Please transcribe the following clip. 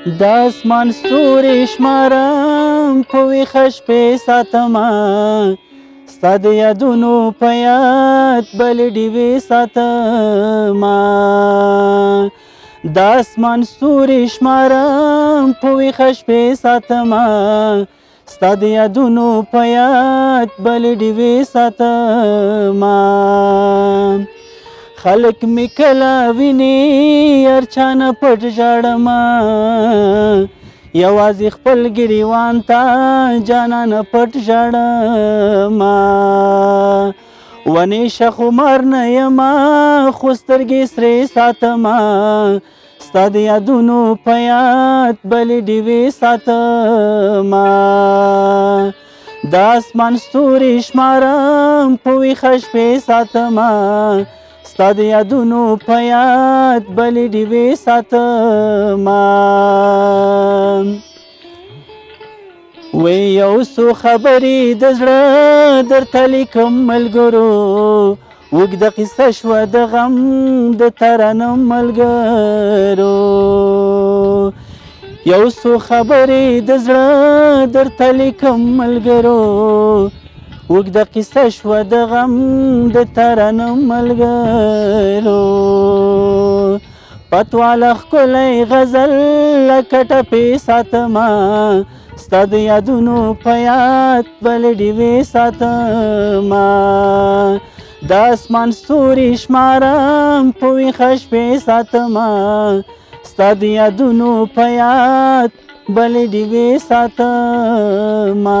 د اسمان ستوري شمارم په ویښه شپې ساتمه ستا د یادونو په یاد بلې ډیوې ساتمه د اسمان ستوري شمارم په ویښه شپې ساتمه ستا د یادونو په یاد بلې ډیوې ساتمه خلک می کله ویني هر چا نه پټ ژاړمه یوازې خپل ګریوان ته جانانه پټ ژاړمه ونې شخ عمر نه یمه خو سترګې سرې ساتمه ستا د یادونو په یاد بلې ډیوې ساتمه د اسمان ستوري شمارم په ویښه شپې ساتمه ستا د یادونو په یاد بلې ډیوې ساتمه وی یو څو خبرې د زړه درته لیکم ملګرو اوږده قصه شوه د غم د ترنم ملګرو یو څو خبرې د زړه درته لیکم ملګرو اوږده قصه شوه د غم د ترنم ملګرو پتواله ښکلی غزل لکه ټپې ساتمه ستا د یادونو په یاد بلې ډیوې ساتمه د اسمان ستوري شمارم په ویښه شپې ساتمه ستا د یادونو په یاد بلې ډیوې ساتمه